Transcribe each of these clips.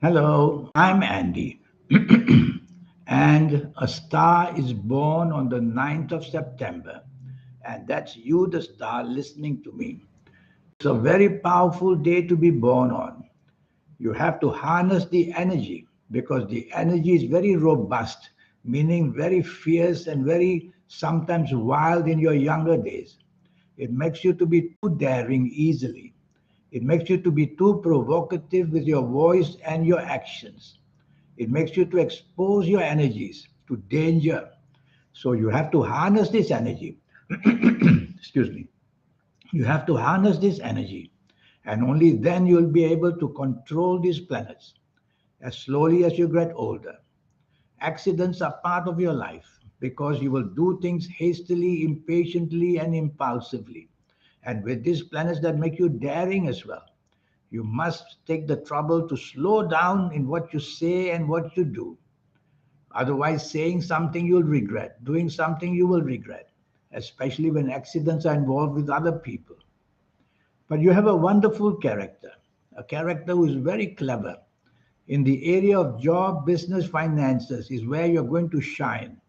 Hello, I'm Andy. And a star is born on the 9th of September. And that's you, the star, listening to me. It's a very powerful day to be born on. You have to harness the energy because the energy is very robust, meaning very fierce and very sometimes wild in your younger days. It makes you to be too daring easily. It makes you to be too provocative with your voice and your actions. It makes you to expose your energies to danger. So you have to harness this energy. Excuse me. You have to harness this energy. And only then you'll be able to control these planets as slowly as you get older. Accidents are part of your life because you will do things hastily, impatiently, and impulsively. And with these planets that make you daring as well, you must take the trouble to slow down in what you say and what you do. Otherwise, saying something you'll regret, doing something you will regret, especially when accidents are involved with other people. But you have a wonderful character, a character who is very clever. In the area of job, business, finances is where you're going to shine.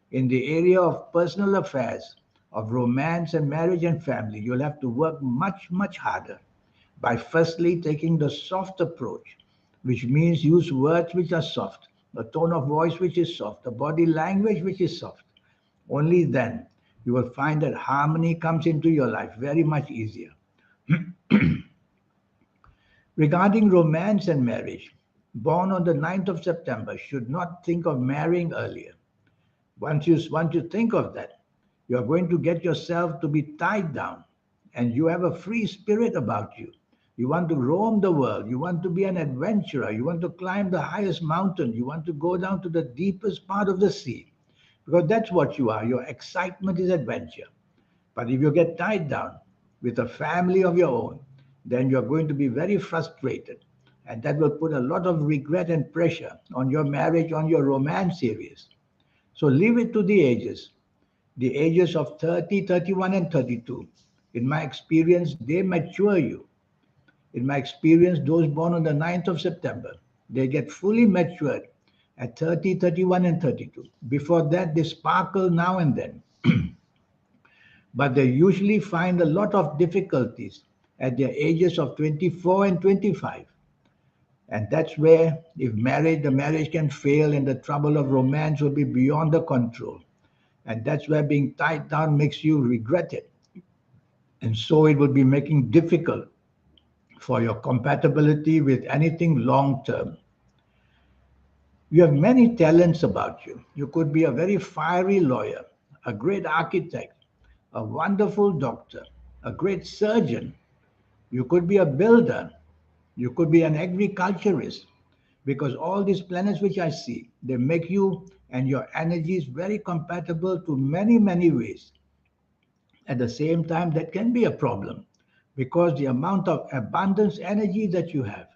In the area of personal affairs, of romance and marriage and family, you'll have to work much, much harder by firstly taking the soft approach, which means use words which are soft, a tone of voice which is soft, a body language which is soft. Only then you will find that harmony comes into your life very much easier. Regarding romance and marriage, born on the 9th of September should not think of marrying earlier. Once you think of that, you are going to get yourself to be tied down and you have a free spirit about you. You want to roam the world. You want to be an adventurer. You want to climb the highest mountain. You want to go down to the deepest part of the sea because that's what you are. Your excitement is adventure. But if you get tied down with a family of your own, then you're going to be very frustrated. And that will put a lot of regret and pressure on your marriage, on your romance series. So leave it to the ages of 30, 31, and 32. In my experience, they mature you. In my experience, those born on the 9th of September, they get fully matured at 30, 31, and 32. Before that, they sparkle now and then, but they usually find a lot of difficulties at their ages of 24 and 25. And that's where, if marriage, the marriage can fail and the trouble of romance will be beyond the control. And that's where being tied down makes you regret it. And so it will be making difficult for your compatibility with anything long term. You have many talents about you. You could be a very fiery lawyer, a great architect, a wonderful doctor, a great surgeon. You could be a builder. You could be an agriculturist because all these planets which I see, they make you and your energies very compatible to many, many ways. At the same time, that can be a problem because the amount of abundance energy that you have,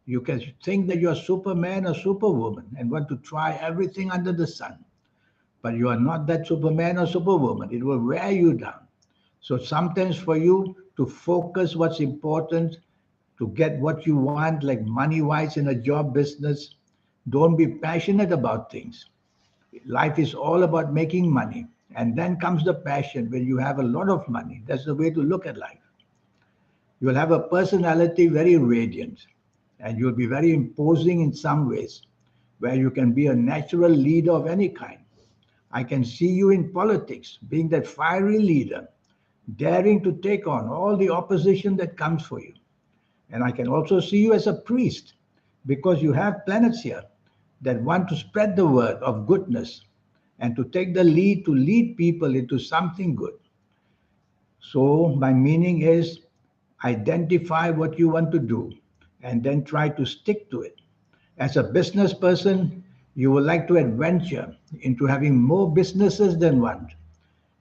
you can think that you're Superman or Superwoman and want to try everything under the sun. But you are not that Superman or Superwoman. It will wear you down. So sometimes for you to focus what's important, to get what you want, like money wise in a job business, don't be passionate about things. Life is all about making money. And then comes the passion when you have a lot of money. That's the way to look at life. You'll have a personality very radiant and you'll be very imposing in some ways, where you can be a natural leader of any kind. I can see you in politics being that fiery leader, daring to take on all the opposition that comes for you. And I can also see you as a priest because you have planets here that want to spread the word of goodness and to take the lead to lead people into something good. So, my meaning is identify what you want to do and then try to stick to it. As a business person, you would like to adventure into having more businesses than one.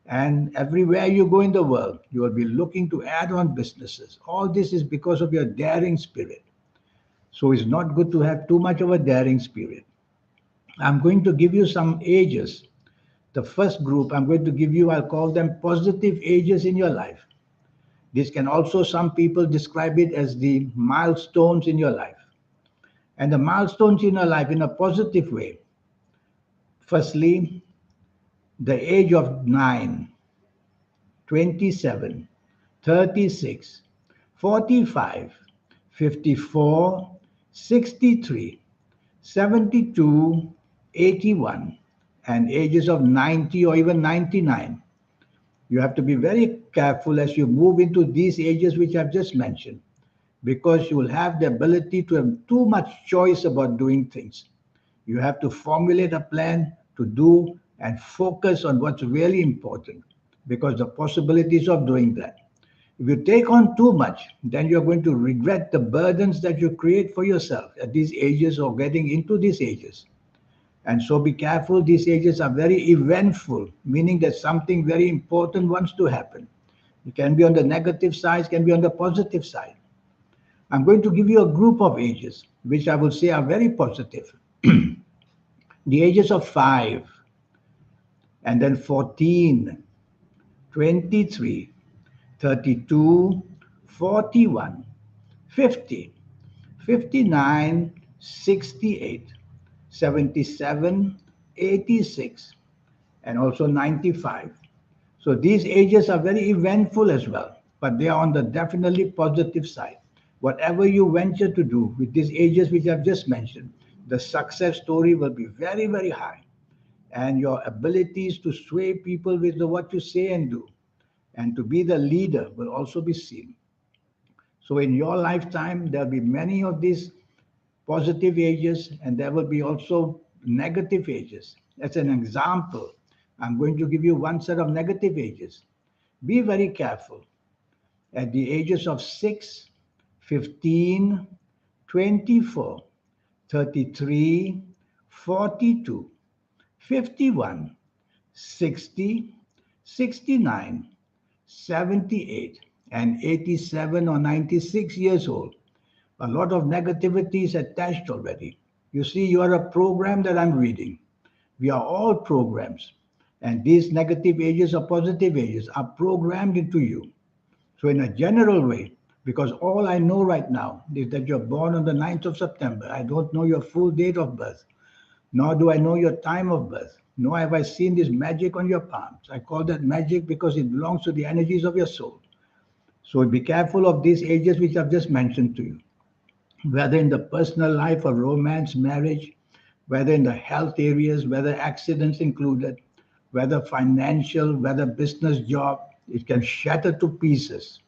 And everywhere you go in the world, you will be looking to add on businesses. All this is because of your daring spirit. So it's not good to have too much of a daring spirit. I'm going to give you some ages. The first group I'm going to give you, I'll call them positive ages in your life. This can also, some people describe it as the milestones in your life. And the milestones in your life in a positive way. Firstly, the age of 9, 27, 36, 45, 54, 63, 72, 81, and ages of 90 or even 99. You have to be very careful as you move into these ages which I've just mentioned, because you will have the ability to have too much choice about doing things. You have to formulate a plan to do and focus on what's really important, because the possibilities of doing that. If you take on too much, then you're going to regret the burdens that you create for yourself at these ages or getting into these ages. And so be careful, these ages are very eventful, meaning that something very important wants to happen. It can be on the negative side, it can be on the positive side. I'm going to give you a group of ages, which I will say are very positive. The ages of 5, and then 14, 23, 32, 41, 50, 59, 68, 77, 86, and also 95. So these ages are very eventful as well, but they are on the definitely positive side. Whatever you venture to do with these ages which I've just mentioned, the success story will be very, very high. And your abilities to sway people with what you say and do, and to be the leader will also be seen. So in your lifetime, there'll be many of these positive ages, and there will be also negative ages. As an example, I'm going to give you one set of negative ages. Be very careful. At the ages of 6, 15, 24, 33, 42, 51, 60, 69, 78, and 87 or 96 years old. A lot of negativity is attached already. You see, you are a program that I'm reading. We are all programs. And these negative ages or positive ages are programmed into you. So, in a general way, because all I know right now is that you're born on the 9th of September. I don't know your full date of birth, nor do I know your time of birth, nor have I seen this magic on your palms. I call that magic because it belongs to the energies of your soul. So, be careful of these ages which I've just mentioned to you, whether in the personal life or romance, marriage, whether in the health areas, whether accidents included, whether financial, whether business job, it can shatter to pieces.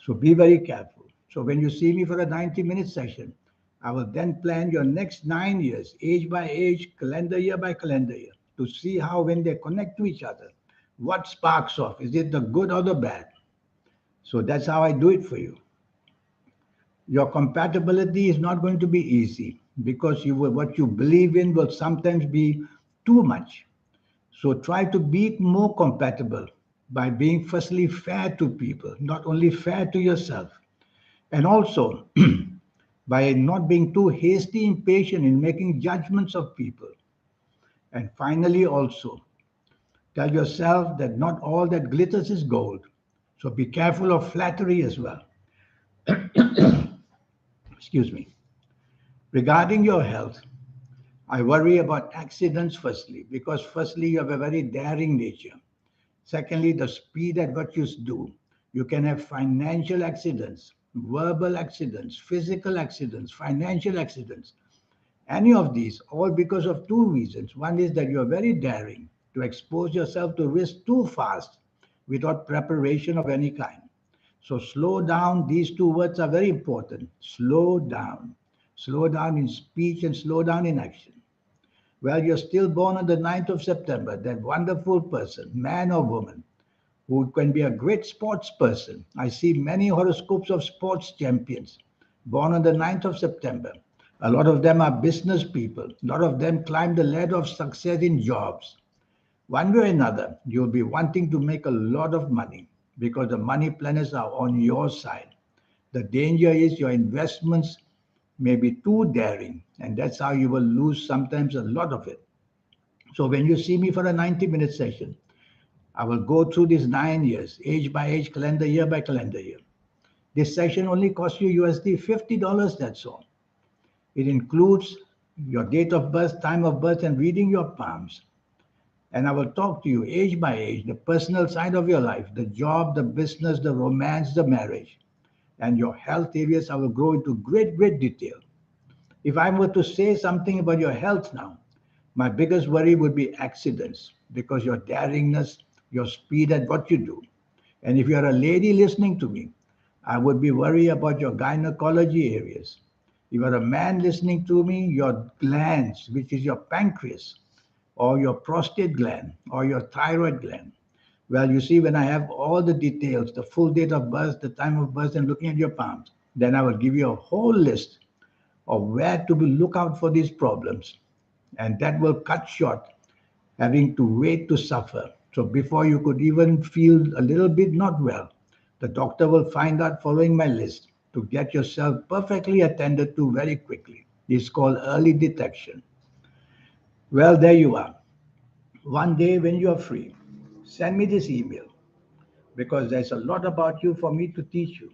So be very careful. So when you see me for a 90-minute session, I will then plan your next 9 years, age by age, calendar year by calendar year, to see how when they connect to each other, what sparks off. Is it the good or the bad? So that's how I do it for you. Your compatibility is not going to be easy, because what you believe in will sometimes be too much. So try to be more compatible by being firstly fair to people, not only fair to yourself, and also by not being too hasty, impatient in making judgments of people. And finally, also tell yourself that not all that glitters is gold. So be careful of flattery as well. Excuse me. Regarding your health, I worry about accidents firstly, because firstly, you have a very daring nature. Secondly, the speed at which you do. You can have financial accidents, verbal accidents, physical accidents, financial accidents. Any of these, all because of two reasons. One is that you are very daring to expose yourself to risk too fast without preparation of any kind. So slow down, these two words are very important. Slow down. Slow down in speech and slow down in action. Well, you're still born on the 9th of September, that wonderful person, man or woman, who can be a great sports person. I see many horoscopes of sports champions born on the 9th of September. A lot of them are business people. A lot of them climb the ladder of success in jobs. One way or another, you'll be wanting to make a lot of money because the money planets are on your side. The danger is your investments may be too daring, and that's how you will lose sometimes a lot of it. So when you see me for a 90-minute session, I will go through these 9 years, age by age, calendar year by calendar year. This session only costs you USD $50, that's all. It includes your date of birth, time of birth, and reading your palms. And I will talk to you age by age, the personal side of your life, the job, the business, the romance, the marriage, and your health areas. I will go into great, great detail. If I were to say something about your health now, my biggest worry would be accidents because your daringness, your speed at what you do. And if you're a lady listening to me, I would be worried about your gynecology areas. If you're a man listening to me, your glands, which is your pancreas, or your prostate gland, or your thyroid gland. Well, you see, when I have all the details, the full date of birth, the time of birth, and looking at your palms, then I will give you a whole list of where to look out for these problems. And that will cut short having to wait to suffer. So before you could even feel a little bit not well, the doctor will find out following my list to get yourself perfectly attended to very quickly. It's called early detection. Well, there you are. One day when you are free, send me this email because there's a lot about you for me to teach you.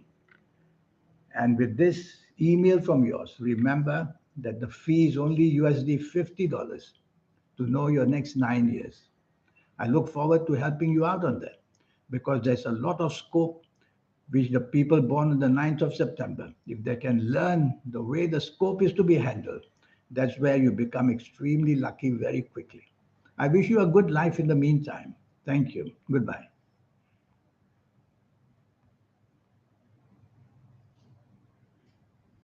And with this email from yours, remember that the fee is only USD $50 to know your next 9 years. I look forward to helping you out on that because there's a lot of scope which the people born on the 9th of September, if they can learn the way the scope is to be handled, that's where you become extremely lucky very quickly. I wish you a good life in the meantime. Thank you. Goodbye.